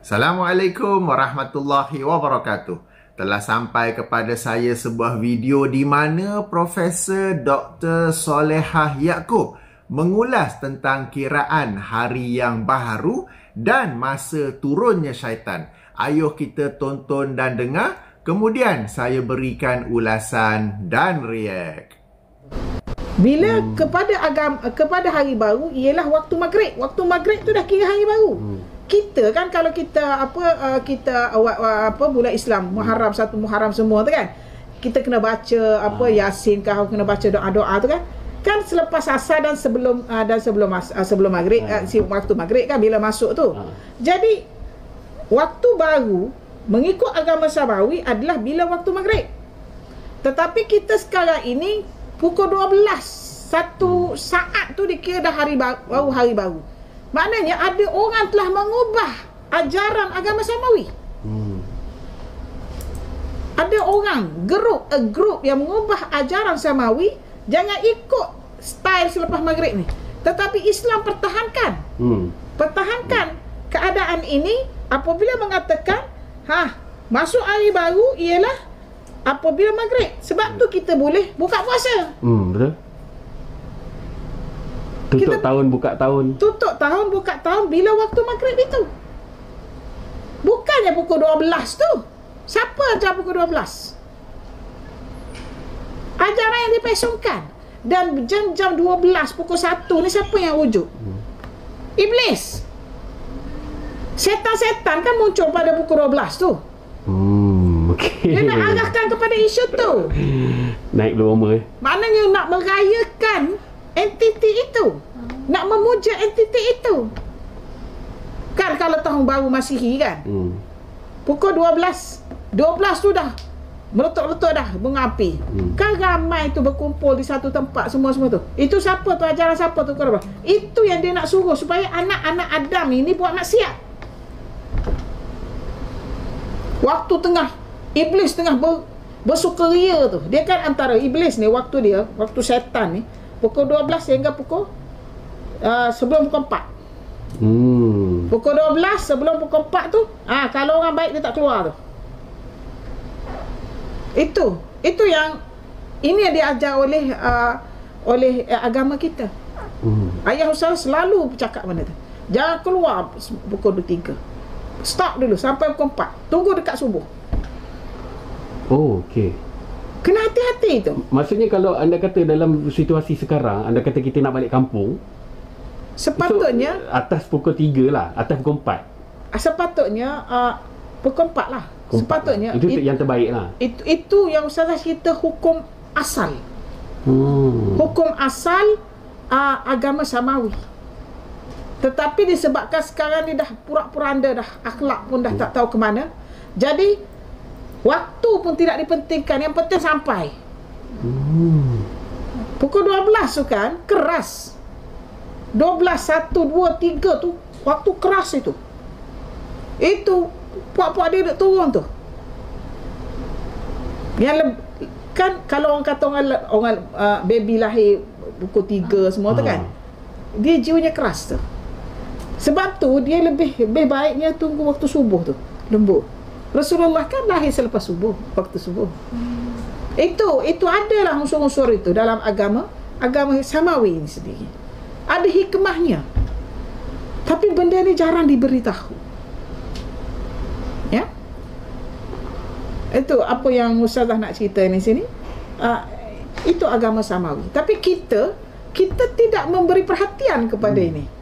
Assalamualaikum warahmatullahi wabarakatuh. Telah sampai kepada saya sebuah video di mana Profesor Dr. Solehah Yaakob mengulas tentang kiraan hari yang baharu dan masa turunnya syaitan. Ayuh kita tonton dan dengar, kemudian saya berikan ulasan dan react. Bila kepada hari baru ialah waktu maghrib. Waktu maghrib tu dah kira hari baru. Kita kan kalau kita bulan Islam Muharram, satu Muharram semua tu kan, kita kena baca Yasin kah, kena baca doa-doa tu kan selepas asar dan sebelum maghrib, waktu maghrib kan bila masuk tu. Jadi waktu baru mengikut agama Samawi adalah bila waktu maghrib. Tetapi kita sekarang ini pukul 12, satu saat tu dikira dah hari baru. Maknanya ada orang telah mengubah ajaran agama Samawi. Ada orang, grup yang mengubah ajaran Samawi, jangan ikut style selepas maghrib ni. Tetapi Islam pertahankan. Pertahankan keadaan ini apabila mengatakan masuk hari baru ialah apabila maghrib. Sebab tu kita boleh buka puasa. Betul. Tutup tahun, buka tahun bila waktu maghrib itu. Bukannya pukul 12 tu. Siapa ajar pukul 12? Ajaran yang dipesongkan. Dan jam 12, pukul 1 ni siapa yang wujud? Iblis. Setan-setan kan muncul pada pukul 12 tu. Dia nak arahkan kepada isu tu. Naik loma. Maknanya nak merayakan entiti itu, nak memuja entiti itu. Kan kalau tahun baru Masihi kan, pukul 12 tu dah meletup-letup dah bunga api. Kan ramai tu berkumpul di satu tempat semua tu. Itu siapa tu, ajaran siapa tu? Itu yang dia nak suruh supaya anak-anak Adam ini buat maksiat. Waktu tengah Iblis tengah bersukaria tu, dia kan antara Iblis ni, waktu setan ni pukul 12 sehingga pukul sebelum pukul 4. Pukul 12 sebelum pukul 4 tu, kalau orang baik dia tak keluar tu. Itu yang ini yang diajar oleh agama kita. Ayah Ustaz selalu bercakap benda tu. Jangan keluar pukul 23. Stop dulu sampai pukul 4. Tunggu dekat subuh. Okey. Kena hati-hati tu. Maksudnya kalau anda kata dalam situasi sekarang, anda kata kita nak balik kampung, sepatutnya atas pukul 3 lah, atas pukul 4. Sepatutnya pukul 4 lah. Sepatutnya lah. Itu yang terbaik lah. Itu yang Ustazah cerita hukum asal. Hukum asal agama Samawi. Tetapi disebabkan sekarang ni dah pura-puranda dah, akhlak pun dah tak tahu ke mana. Jadi waktu pun tidak dipentingkan, yang penting sampai. Pukul 12 tu kan keras. 12, 1, 2, 3 tu waktu keras itu. Itu puak-puak dia duduk turun tu. Yang kan kalau orang kata orang baby lahir pukul 3 semua tu kan, dia jiwanya keras tu. Sebab tu dia lebih baiknya tunggu waktu subuh tu, lembut. Rasulullah kan lahir selepas subuh, waktu subuh. Itu adalah unsur-unsur itu dalam agama Samawi ini sendiri. Ada hikmahnya. Tapi benda ni jarang diberitahu. Ya? Itu apa yang Ustazah nak cerita di sini. Itu agama Samawi. Tapi kita tidak memberi perhatian kepada ini.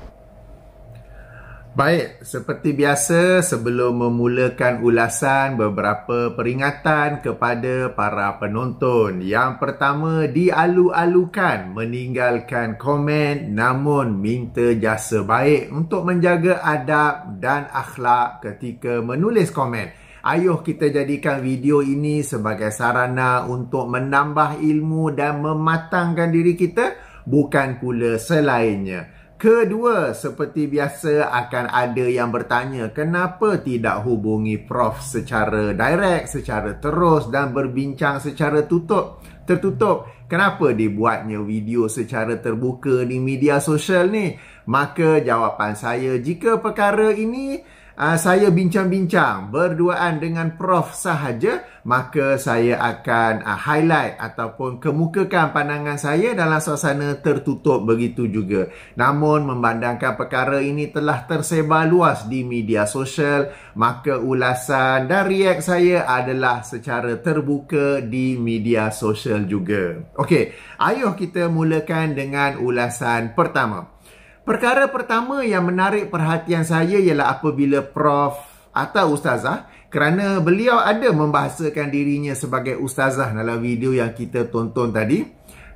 Baik, seperti biasa sebelum memulakan ulasan, beberapa peringatan kepada para penonton. Yang pertama, dialu-alukan meninggalkan komen namun minta jasa baik untuk menjaga adab dan akhlak ketika menulis komen. Ayuh kita jadikan video ini sebagai sarana untuk menambah ilmu dan mematangkan diri kita, bukan pula selainnya. Kedua, seperti biasa akan ada yang bertanya kenapa tidak hubungi Prof secara direct, secara terus dan berbincang secara tertutup. Kenapa dibuatnya video secara terbuka di media sosial ni? Maka jawapan saya, jika perkara ini saya bincang-bincang berduaan dengan Prof sahaja, maka saya akan highlight ataupun kemukakan pandangan saya dalam suasana tertutup begitu juga. Namun memandangkan perkara ini telah tersebar luas di media sosial, maka ulasan dan react saya adalah secara terbuka di media sosial juga. Okey, ayuh kita mulakan dengan ulasan pertama. Perkara pertama yang menarik perhatian saya ialah apabila Prof atau Ustazah, kerana beliau ada membahasakan dirinya sebagai Ustazah dalam video yang kita tonton tadi.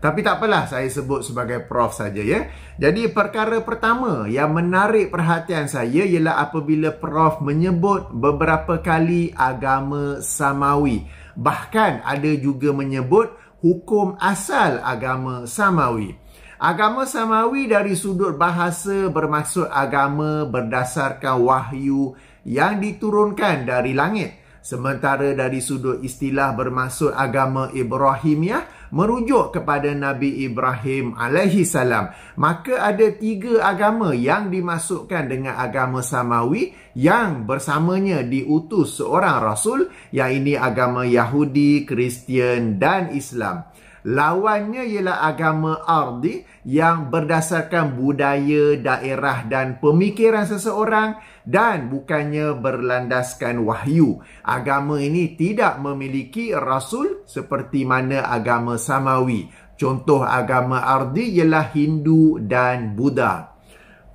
Tapi tak apalah, saya sebut sebagai Prof saja ya. Jadi perkara pertama yang menarik perhatian saya ialah apabila Prof menyebut beberapa kali agama samawi. Bahkan ada juga menyebut hukum asal agama samawi. Agama samawi dari sudut bahasa bermaksud agama berdasarkan wahyu yang diturunkan dari langit. Sementara dari sudut istilah bermaksud agama Ibrahimiyah merujuk kepada Nabi Ibrahim alaihi salam. Maka ada 3 agama yang dimasukkan dengan agama samawi yang bersamanya diutus seorang rasul, iaitu agama Yahudi, Kristian dan Islam. Lawannya ialah agama ardi yang berdasarkan budaya, daerah dan pemikiran seseorang dan bukannya berlandaskan wahyu. Agama ini tidak memiliki rasul seperti mana agama samawi. Contoh agama ardi ialah Hindu dan Buddha.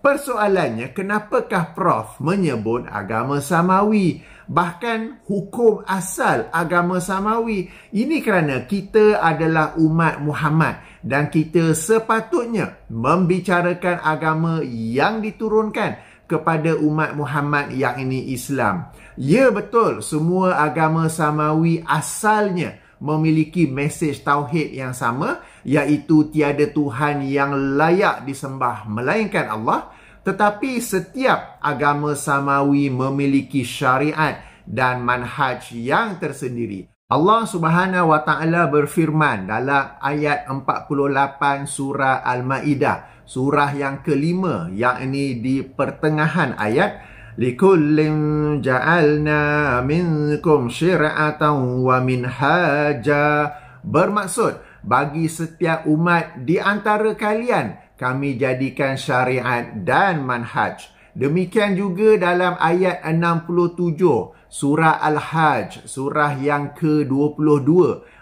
Persoalannya, kenapakah Prof menyebut agama samawi? Bahkan hukum asal agama samawi. Ini kerana kita adalah umat Muhammad dan kita sepatutnya membicarakan agama yang diturunkan kepada umat Muhammad, yang ini Islam. Ya betul, semua agama samawi asalnya memiliki mesej tauhid yang sama, iaitu tiada Tuhan yang layak disembah melainkan Allah. Tetapi setiap agama samawi memiliki syariat dan manhaj yang tersendiri. Allah Subhanahu wa taala berfirman dalam ayat 48 surah Al-Maidah, surah yang kelima, yakni di pertengahan ayat, likullin ja'alna minkum syir'atan wa minhaja. Bermaksud, bagi setiap umat di antara kalian kami jadikan syariat dan manhaj. Demikian juga dalam ayat 67 surah Al-Hajj, surah yang ke-22,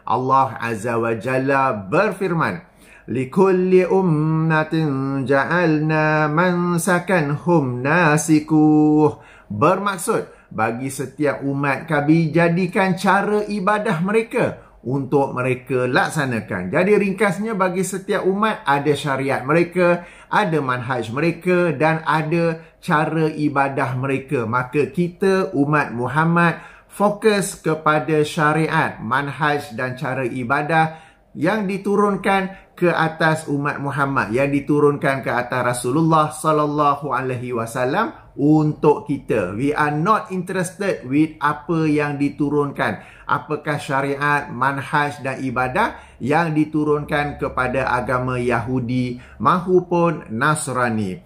Allah Azza wa Jalla berfirman, likulli ummatin ja'alna mansakanhum nasikuh. Bermaksud, bagi setiap umat kami jadikan cara ibadah mereka untuk mereka laksanakan. Jadi ringkasnya, bagi setiap umat ada syariat mereka, ada manhaj mereka dan ada cara ibadah mereka. Maka kita umat Muhammad fokus kepada syariat, manhaj dan cara ibadah yang diturunkan ke atas umat Muhammad, yang diturunkan ke atas Rasulullah sallallahu alaihi wasallam untuk kita. We are not interested with apa yang diturunkan, apakah syariat, manhaj dan ibadah yang diturunkan kepada agama Yahudi maupun Nasrani.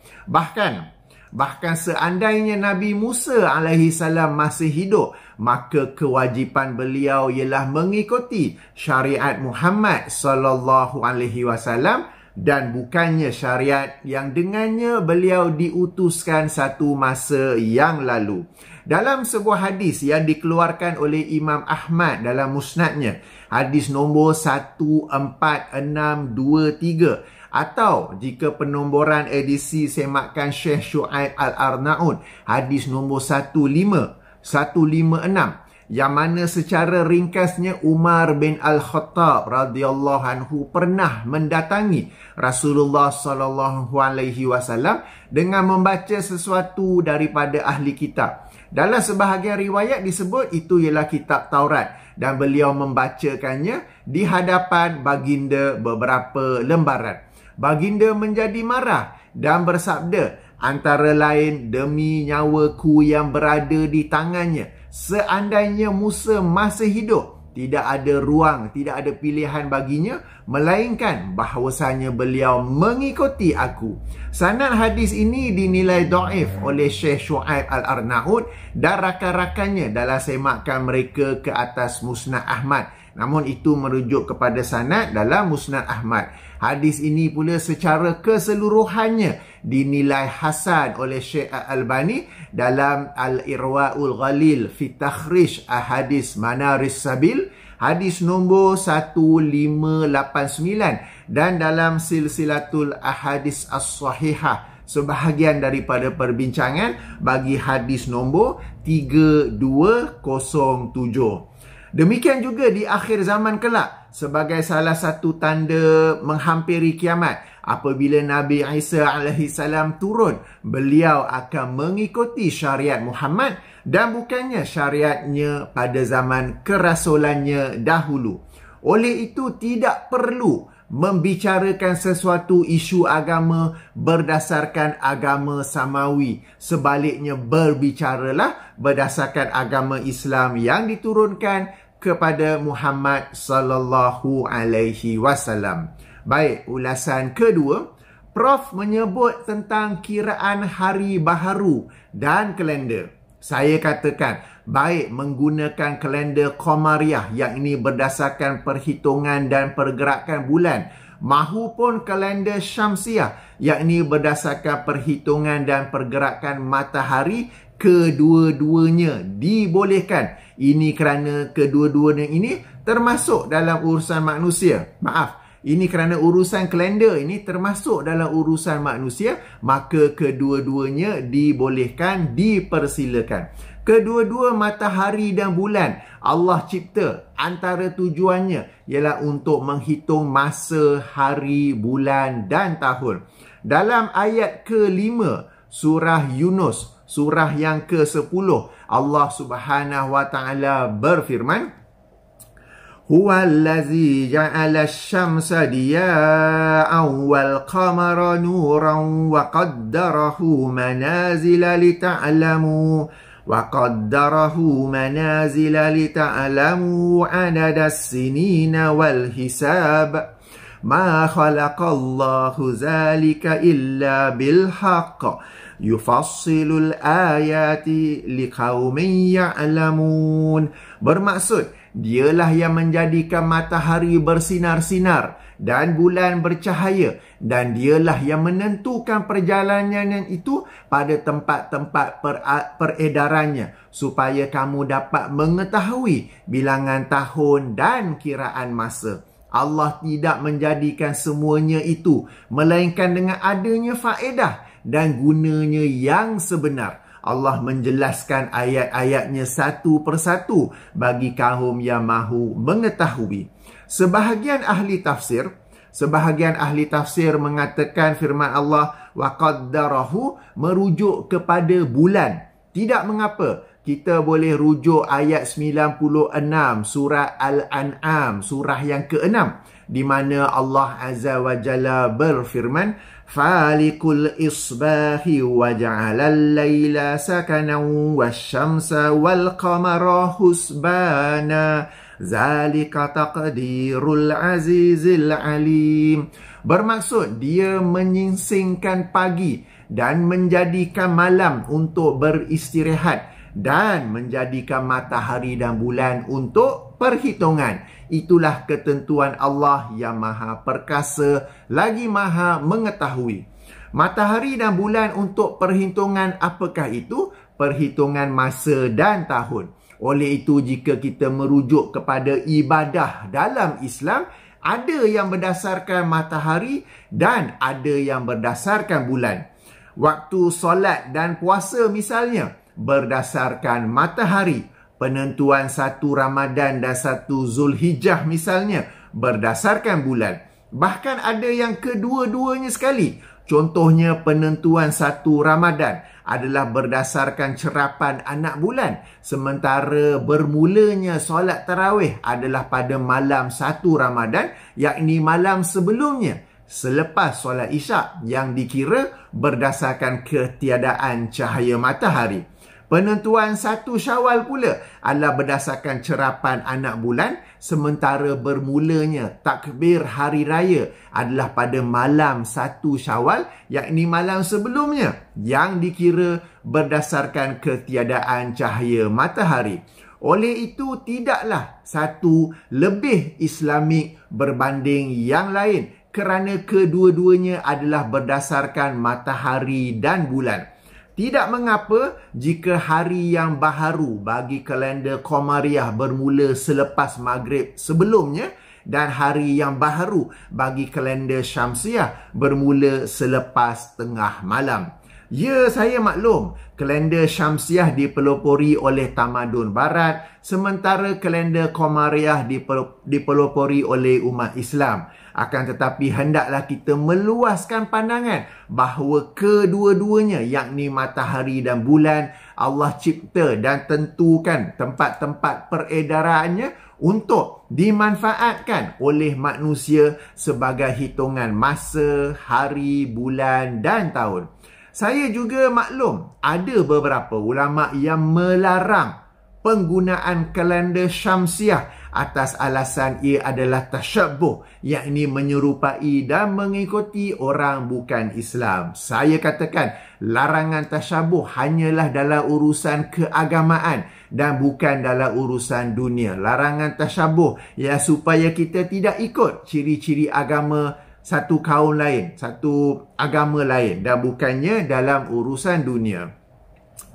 Bahkan seandainya Nabi Musa alaihi salam masih hidup, maka kewajipan beliau ialah mengikuti syariat Muhammad sallallahu alaihi wasallam dan bukannya syariat yang dengannya beliau diutuskan satu masa yang lalu. Dalam sebuah hadis yang dikeluarkan oleh Imam Ahmad dalam musnadnya, hadis nombor 14623, atau jika penomboran edisi semakan Syekh Syuaib Al-Arnaud, hadis nombor 15156, yang mana secara ringkasnya Umar bin Al-Khattab radhiyallahu anhu pernah mendatangi Rasulullah sallallahu alaihi wasallam dengan membaca sesuatu daripada ahli kitab. Dalam sebahagian riwayat disebut itu ialah kitab Taurat, dan beliau membacakannya di hadapan baginda beberapa lembaran. Baginda menjadi marah dan bersabda, antara lain, demi nyawaku yang berada di tangannya, seandainya Musa masih hidup, tidak ada ruang, tidak ada pilihan baginya, melainkan bahawasanya beliau mengikuti aku. Sanad hadis ini dinilai dhaif oleh Syekh Shu'aib Al-Arnaud dan rakan-rakannya dalam semakkan mereka ke atas Musnad Ahmad. Namun itu merujuk kepada sanad dalam Musnad Ahmad. Hadis ini pula secara keseluruhannya dinilai hasan oleh Syekh Al-Albani dalam Al-Irwaul Ghalil fi Takhrij Ahadis Manaris Sabil, hadis nombor 1589, dan dalam Silsilatul Ahadis As-Sahihah sebahagian daripada perbincangan bagi hadis nombor 3207. Demikian juga di akhir zaman kelak, sebagai salah satu tanda menghampiri kiamat, apabila Nabi Isa AS turun, beliau akan mengikuti syariat Muhammad dan bukannya syariatnya pada zaman kerasulannya dahulu. Oleh itu tidak perlu membicarakan sesuatu isu agama berdasarkan agama samawi. Sebaliknya berbicaralah berdasarkan agama Islam yang diturunkan kepada Muhammad sallallahu alaihi wasallam. Baik, ulasan kedua, Prof menyebut tentang kiraan hari baharu dan kalender. Saya katakan, baik menggunakan kalender Qamariah yang ini berdasarkan perhitungan dan pergerakan bulan, mahupun kalender Syamsiah yang ini berdasarkan perhitungan dan pergerakan matahari, kedua-duanya dibolehkan. Ini kerana kedua-duanya ini termasuk dalam urusan manusia. Ini kerana urusan kalender ini termasuk dalam urusan manusia, maka kedua-duanya dibolehkan, dipersilakan. Kedua-dua matahari dan bulan Allah cipta, antara tujuannya ialah untuk menghitung masa, hari, bulan dan tahun. Dalam ayat ke-5 surah Yunus, surah yang ke-10, Allah Subhanahu wa taala berfirman, Huwallazi ja'ala asy-syamsa diya'an wal qamara nuran wa qaddarahu manazila lita'lamu adada as-sinina wal hisab ma khalaqallahu zalika illa bil haqq yufassilul ayati liqaumin ya'lamun. Bermaksud, dialah yang menjadikan matahari bersinar-sinar dan bulan bercahaya, dan dialah yang menentukan perjalanan itu pada tempat-tempat peredarannya, supaya kamu dapat mengetahui bilangan tahun dan kiraan masa. Allah tidak menjadikan semuanya itu, melainkan dengan adanya faedah dan gunanya yang sebenar. Allah menjelaskan ayat-ayatnya satu persatu bagi kaum yang mahu mengetahui. Sebahagian ahli tafsir mengatakan firman Allah wa qaddarahu merujuk kepada bulan. Tidak mengapa, kita boleh rujuk ayat 96 surah Al-An'am, surah yang ke-6, di mana Allah Azza wa Jalla berfirman, Falikul isbahi wa ja'alal layla sakanan wasyamsa wal qamara husbana zalika taqdirul azizil alim. Bermaksud, dia menyingsingkan pagi dan menjadikan malam untuk beristirahat, dan menjadikan matahari dan bulan untuk perhitungan. Itulah ketentuan Allah yang maha perkasa lagi maha mengetahui. Matahari dan bulan untuk perhitungan apakah itu? Perhitungan masa dan tahun. Oleh itu, jika kita merujuk kepada ibadah dalam Islam, ada yang berdasarkan matahari dan ada yang berdasarkan bulan. Waktu solat dan puasa misalnya berdasarkan matahari. Penentuan 1 Ramadan dan 1 Zulhijjah misalnya berdasarkan bulan. Bahkan ada yang kedua-duanya sekali. Contohnya penentuan 1 Ramadan adalah berdasarkan cerapan anak bulan, sementara bermulanya solat tarawih adalah pada malam 1 Ramadan, yakni malam sebelumnya, selepas solat Isyak, yang dikira berdasarkan ketiadaan cahaya matahari. Penentuan 1 Syawal pula adalah berdasarkan cerapan anak bulan, sementara bermulanya takbir hari raya adalah pada malam 1 Syawal, yakni malam sebelumnya, yang dikira berdasarkan ketiadaan cahaya matahari. Oleh itu, tidaklah satu lebih Islamik berbanding yang lain kerana kedua-duanya adalah berdasarkan matahari dan bulan. Tidak mengapa jika hari yang baharu bagi kalender Qamariah bermula selepas Maghrib sebelumnya dan hari yang baharu bagi kalender Syamsiah bermula selepas tengah malam. Ya, saya maklum, kalender Syamsiah dipelopori oleh tamadun barat, sementara kalender Qamariah dipelopori oleh umat Islam. Akan tetapi hendaklah kita meluaskan pandangan bahawa kedua-duanya, yakni matahari dan bulan, Allah cipta dan tentukan tempat-tempat peredarannya untuk dimanfaatkan oleh manusia sebagai hitungan masa, hari, bulan dan tahun. Saya juga maklum ada beberapa ulama yang melarang penggunaan kalender Syamsiah atas alasan ia adalah tasyabbuh, yakni menyerupai dan mengikuti orang bukan Islam. Saya katakan larangan tasyabbuh hanyalah dalam urusan keagamaan dan bukan dalam urusan dunia. Larangan tasyabbuh ya supaya kita tidak ikut ciri-ciri agama satu kaum lain, satu agama lain, dan bukannya dalam urusan dunia.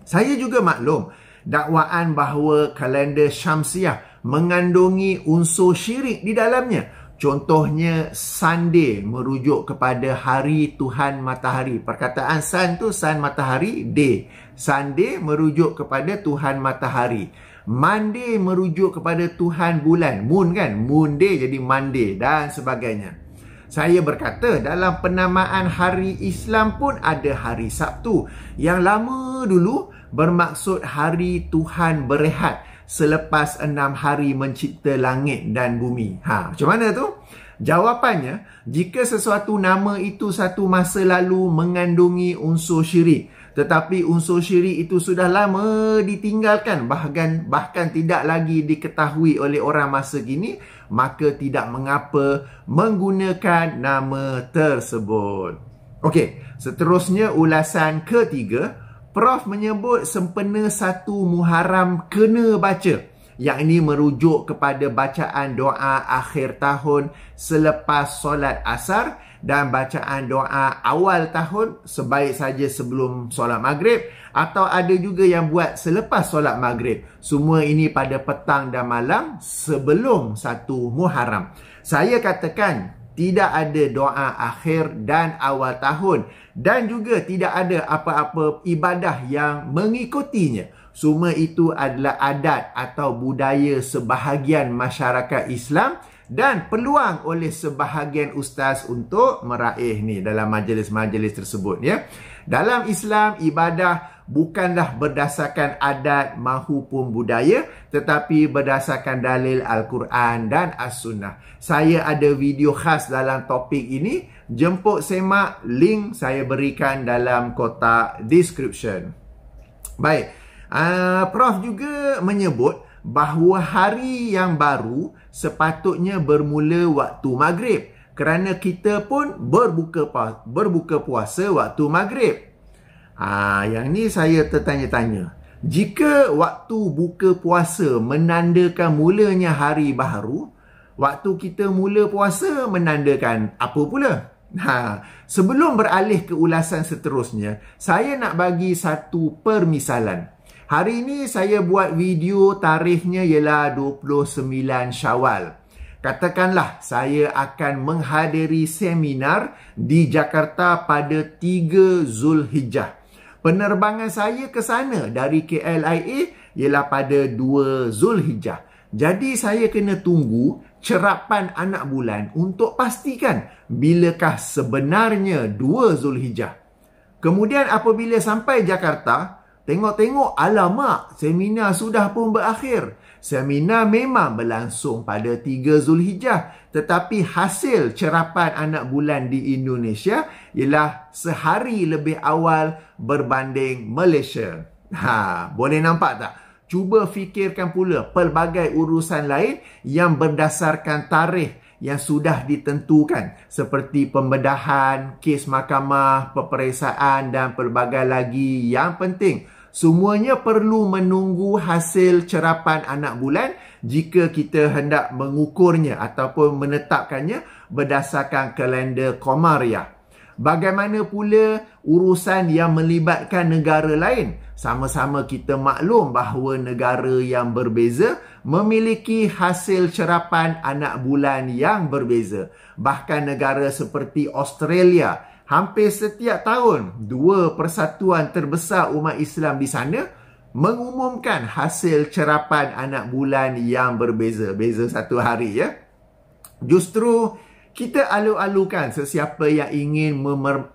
Saya juga maklum dakwaan bahawa kalender Syamsiah mengandungi unsur syirik di dalamnya. Contohnya Sunday merujuk kepada hari Tuhan matahari. Perkataan sun tu sun matahari, day. Sunday merujuk kepada Tuhan matahari. Monday merujuk kepada Tuhan bulan, moon kan? Moon day jadi Monday dan sebagainya. Saya berkata dalam penamaan hari Islam pun ada hari Sabtu yang lama dulu bermaksud hari Tuhan berehat selepas 6 hari mencipta langit dan bumi. Macam mana tu? Jawapannya, jika sesuatu nama itu satu masa lalu mengandungi unsur syirik, tetapi unsur syirik itu sudah lama ditinggalkan, bahkan tidak lagi diketahui oleh orang masa kini, maka tidak mengapa menggunakan nama tersebut. Okey, seterusnya ulasan ketiga, Prof menyebut sempena 1 Muharram kena baca, yakni merujuk kepada bacaan doa akhir tahun selepas solat asar dan bacaan doa awal tahun sebaik saja sebelum solat maghrib, atau ada juga yang buat selepas solat maghrib. Semua ini pada petang dan malam sebelum 1 Muharram. Saya katakan tidak ada doa akhir dan awal tahun dan juga tidak ada apa-apa ibadah yang mengikutinya. Semua itu adalah adat atau budaya sebahagian masyarakat Islam dan peluang oleh sebahagian ustaz untuk meraih ni dalam majlis-majlis tersebut ya. Dalam Islam, ibadah bukanlah berdasarkan adat mahupun budaya, tetapi berdasarkan dalil Al-Quran dan As-Sunnah. Saya ada video khas dalam topik ini. Jemput semak, link saya berikan dalam kotak description. Baik, Prof juga menyebut bahawa hari yang baru sepatutnya bermula waktu maghrib, kerana kita pun berbuka puasa waktu maghrib. Yang ni saya tertanya-tanya. Jika waktu buka puasa menandakan mulanya hari baharu, waktu kita mula puasa menandakan apa pula? Sebelum beralih ke ulasan seterusnya, saya nak bagi satu permisalan. Hari ini saya buat video, tarikhnya ialah 29 Syawal. Katakanlah saya akan menghadiri seminar di Jakarta pada 3 Zulhijjah. Penerbangan saya ke sana dari KLIA ialah pada 2 Zulhijjah. Jadi saya kena tunggu cerapan anak bulan untuk pastikan bilakah sebenarnya 2 Zulhijjah. Kemudian apabila sampai Jakarta, tengok-tengok, alamak, seminar sudah pun berakhir. Seminar memang berlangsung pada 3 Zulhijjah, tetapi hasil cerapan anak bulan di Indonesia ialah sehari lebih awal berbanding Malaysia. Boleh nampak tak? Cuba fikirkan pula pelbagai urusan lain yang berdasarkan tarikh yang sudah ditentukan, seperti pembedahan, kes mahkamah, peperiksaan dan pelbagai lagi yang penting. Semuanya perlu menunggu hasil cerapan anak bulan jika kita hendak mengukurnya ataupun menetapkannya berdasarkan kalender Qamariah. Bagaimana pula urusan yang melibatkan negara lain? Sama-sama kita maklum bahawa negara yang berbeza memiliki hasil cerapan anak bulan yang berbeza. Bahkan negara seperti Australia, hampir setiap tahun, 2 persatuan terbesar umat Islam di sana mengumumkan hasil cerapan anak bulan yang berbeza. Beza 1 hari, ya. Justru kita alu-alukan sesiapa yang ingin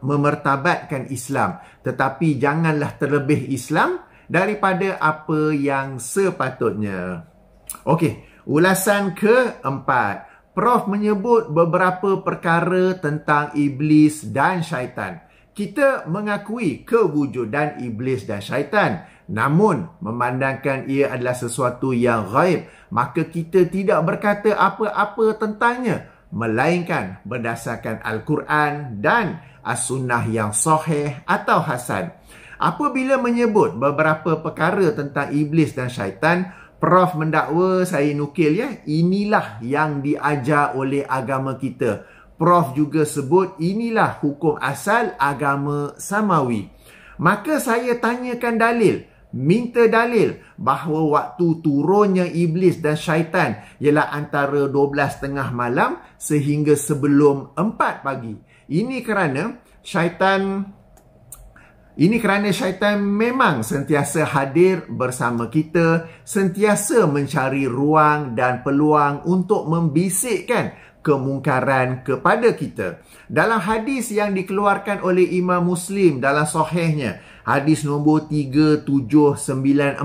memertabatkan Islam, tetapi janganlah terlebih Islam daripada apa yang sepatutnya. Okey, ulasan keempat. Prof menyebut beberapa perkara tentang iblis dan syaitan. Kita mengakui kewujudan iblis dan syaitan, namun memandangkan ia adalah sesuatu yang ghaib, maka kita tidak berkata apa-apa tentangnya, melainkan berdasarkan Al-Quran dan As-Sunnah yang sahih atau hasan. Apabila menyebut beberapa perkara tentang iblis dan syaitan, Prof mendakwa, saya nukil ya, inilah yang diajar oleh agama kita. Prof juga sebut inilah hukum asal agama samawi. Maka saya tanyakan dalil, minta dalil bahawa waktu turunnya iblis dan syaitan ialah antara 12:30 malam sehingga sebelum 4 pagi. Ini kerana syaitan memang sentiasa hadir bersama kita, sentiasa mencari ruang dan peluang untuk membisikkan kemungkaran kepada kita. Dalam hadis yang dikeluarkan oleh Imam Muslim dalam sahihnya, hadis nombor 3794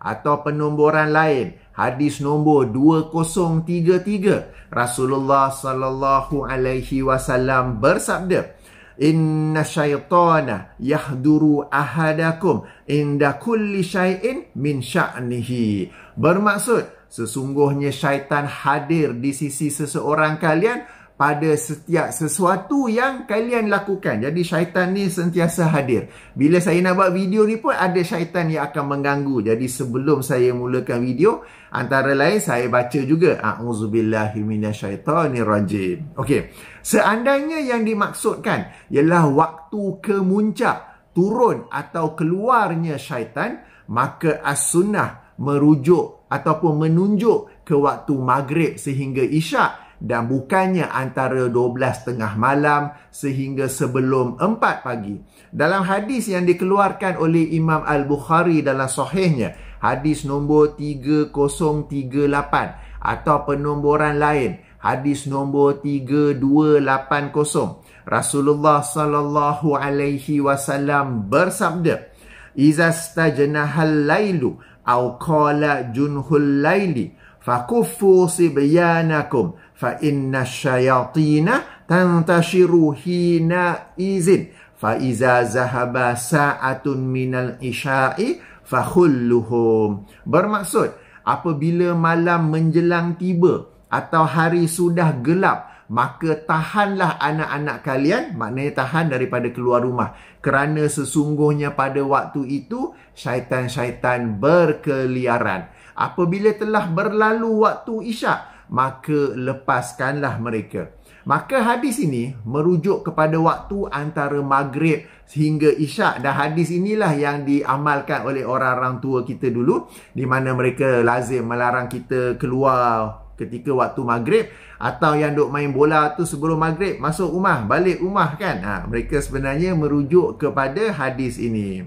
atau penomboran lain, hadis nombor 2033, Rasulullah sallallahu alaihi wasallam bersabda, "Inna syaitana yahduru ahadakum inda kulli syai'in min sya'nihi." Bermaksud, sesungguhnya syaitan hadir di sisi seseorang kalian pada setiap sesuatu yang kalian lakukan. Jadi syaitan ni sentiasa hadir. Bila saya nak buat video ni pun ada syaitan yang akan mengganggu. Jadi sebelum saya mulakan video, antara lain saya baca juga A'udzubillahi minasyaitonirrajim. Okey. Seandainya yang dimaksudkan ialah waktu kemuncak, turun atau keluarnya syaitan, maka as-sunnah merujuk ataupun menunjuk ke waktu maghrib sehingga isyak dan bukannya antara 12:30 malam sehingga sebelum 4 pagi. Dalam hadis yang dikeluarkan oleh Imam Al-Bukhari dalam sahihnya, hadis nombor 3038 atau penomboran lain, hadis nombor 3280, Rasulullah sallallahu alaihi wasallam bersabda, "Iza stajnahal lailu aw qala junhul laili fakuffu sibyanakum fa inna syayatina tantashiru hina izin fa iza zahaba sa'atun minal isya'i fakhulluhum." Bermaksud, apabila malam menjelang tiba atau hari sudah gelap, maka tahanlah anak-anak kalian, maknanya tahan daripada keluar rumah, kerana sesungguhnya pada waktu itu syaitan-syaitan berkeliaran. Apabila telah berlalu waktu isyak, maka lepaskanlah mereka. Maka hadis ini merujuk kepada waktu antara maghrib hingga isyak, dan hadis inilah yang diamalkan oleh orang-orang tua kita dulu, di mana mereka lazim melarang kita keluar ketika waktu maghrib, atau yang duk main bola tu sebelum maghrib masuk rumah, balik rumah kan. Mereka sebenarnya merujuk kepada hadis ini.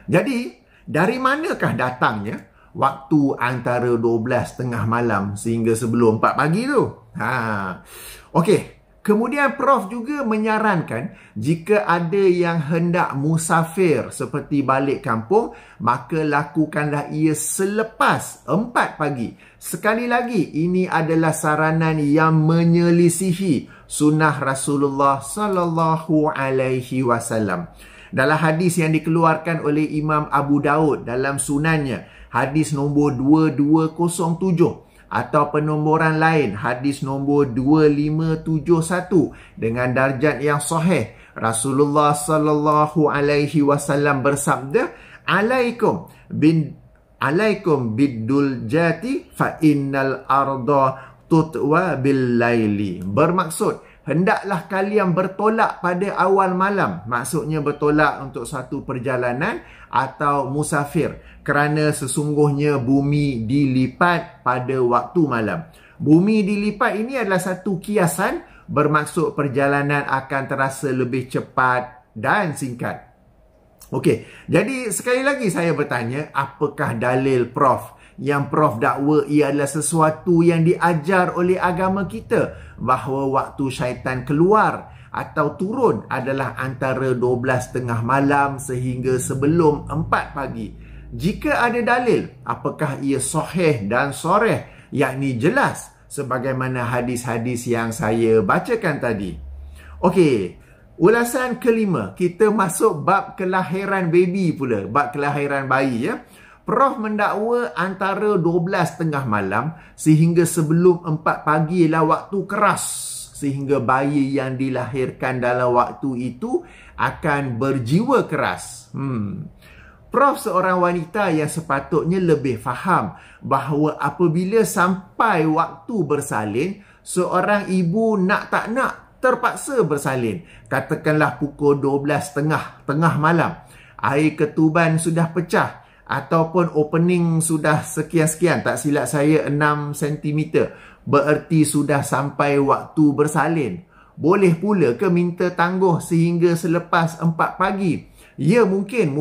Jadi, dari manakah datangnya waktu antara 12:30 malam sehingga sebelum 4 pagi tu? Okey. Kemudian Prof juga menyarankan jika ada yang hendak musafir seperti balik kampung, maka lakukanlah ia selepas 4 pagi. Sekali lagi, ini adalah saranan yang menyelisihi sunnah Rasulullah sallallahu alaihi wasallam. Dalam hadis yang dikeluarkan oleh Imam Abu Daud dalam sunannya, hadis nombor 2207, atau penomboran lain hadis nombor 2571 dengan darjat yang sahih, Rasulullah sallallahu alaihi wasallam bersabda, alaikum biddul jati fa innal arda tutwa bil laili. Bermaksud, hendaklah kalian bertolak pada awal malam. Maksudnya bertolak untuk satu perjalanan atau musafir, kerana sesungguhnya bumi dilipat pada waktu malam. Bumi dilipat ini adalah satu kiasan, bermaksud perjalanan akan terasa lebih cepat dan singkat. Okey, jadi sekali lagi saya bertanya, apakah dalil Prof? Yang Prof dakwa ia adalah sesuatu yang diajar oleh agama kita, bahawa waktu syaitan keluar atau turun adalah antara 12:30 malam sehingga sebelum 4 pagi. Jika ada dalil, apakah ia sahih dan soreh, yakni jelas sebagaimana hadis-hadis yang saya bacakan tadi? Okey, ulasan kelima, kita masuk bab kelahiran baby pula, bab kelahiran bayi ya. Prof mendakwa antara 12:30 malam sehingga sebelum 4 pagi ialah waktu keras, sehingga bayi yang dilahirkan dalam waktu itu akan berjiwa keras. Prof seorang wanita yang sepatutnya lebih faham bahawa apabila sampai waktu bersalin, seorang ibu nak tak nak terpaksa bersalin. Katakanlah pukul 12:30 tengah malam, air ketuban sudah pecah ataupun opening sudah sekian-sekian, tak silap saya 6 cm, bererti sudah sampai waktu bersalin. Boleh pula ke minta tangguh sehingga selepas 4 pagi? Ya, mungkin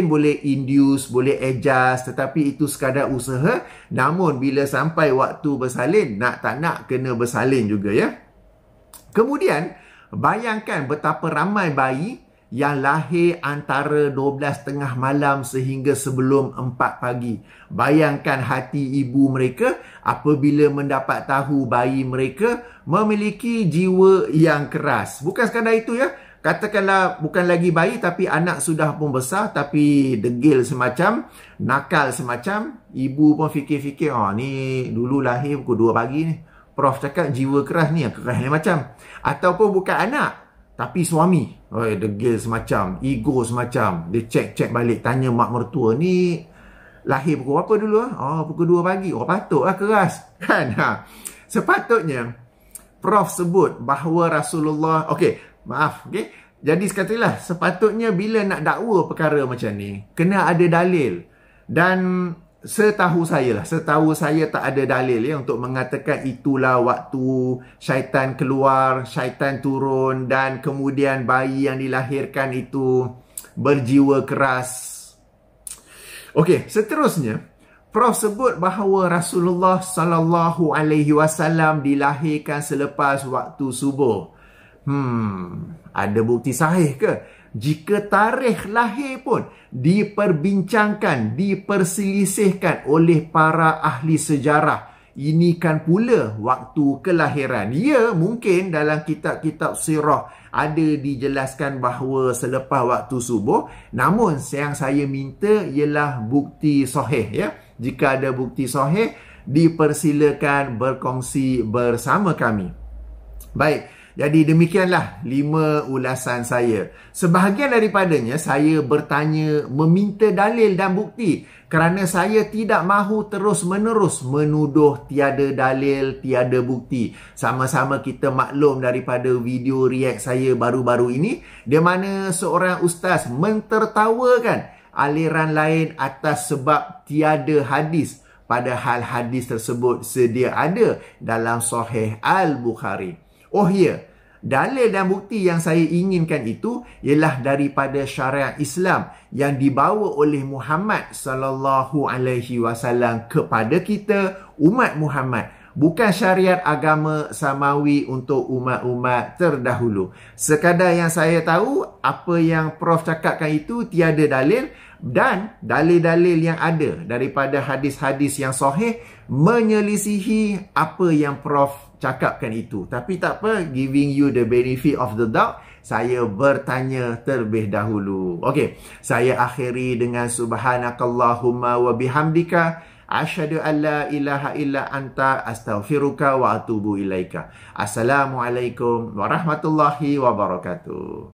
boleh induce, boleh adjust, tetapi itu sekadar usaha. Namun bila sampai waktu bersalin, nak tak nak kena bersalin juga ya. Kemudian bayangkan betapa ramai bayi yang lahir antara 12:30 malam sehingga sebelum 4 pagi. Bayangkan hati ibu mereka apabila mendapat tahu bayi mereka memiliki jiwa yang keras. Bukan sekadar itu ya. Katakanlah bukan lagi bayi tapi anak sudah pun besar, tapi degil semacam, nakal semacam. Ibu pun fikir-fikir, ni dulu lahir pukul 2 pagi ni. Prof cakap jiwa keras ni, keras ni macam. Ataupun bukan anak tapi suami, degil semacam, ego semacam. Dia cek balik, tanya mak mertua, ni lahir pukul apa dulu? Pukul 2 pagi. Patutlah keras. Kan? Sepatutnya Prof sebut bahawa Rasulullah, jadi sekatilah, sepatutnya bila nak dakwa perkara macam ni, kena ada dalil. Dan setahu saya tak ada dalil ya untuk mengatakan itulah waktu syaitan keluar, syaitan turun dan kemudian bayi yang dilahirkan itu berjiwa keras. Okey, seterusnya Prof sebut bahawa Rasulullah sallallahu alaihi wasallam dilahirkan selepas waktu subuh. Ada bukti sahih ke? Jika tarikh lahir pun diperbincangkan, diperselisihkan oleh para ahli sejarah, ini kan pula waktu kelahiran. Ya, mungkin dalam kitab-kitab sirah ada dijelaskan bahawa selepas waktu subuh. Namun yang saya minta ialah bukti sahih ya. Jika ada bukti sahih, dipersilakan berkongsi bersama kami. Baik. Jadi demikianlah 5 ulasan saya. Sebahagian daripadanya saya bertanya meminta dalil dan bukti kerana saya tidak mahu terus-menerus menuduh tiada dalil, tiada bukti. Sama-sama kita maklum daripada video react saya baru-baru ini, di mana seorang ustaz mentertawakan aliran lain atas sebab tiada hadis, padahal hadis tersebut sedia ada dalam Sahih Al-Bukhari. Oh ya, dalil dan bukti yang saya inginkan itu ialah daripada syariat Islam yang dibawa oleh Muhammad sallallahu alaihi wasallam kepada kita umat Muhammad, bukan syariat agama samawi untuk umat-umat terdahulu. Sekadar yang saya tahu, apa yang Prof cakapkan itu tiada dalil, dan dalil-dalil yang ada daripada hadis-hadis yang sahih menyelisihi apa yang Prof cakapkan itu. Tapi tak apa, giving you the benefit of the doubt, saya bertanya terlebih dahulu. Okey, saya akhiri dengan subhanakallahumma wa bihamdika asyhadu an la ilaha illa anta astaghfiruka wa atubu ilaika. Assalamualaikum warahmatullahi wabarakatuh.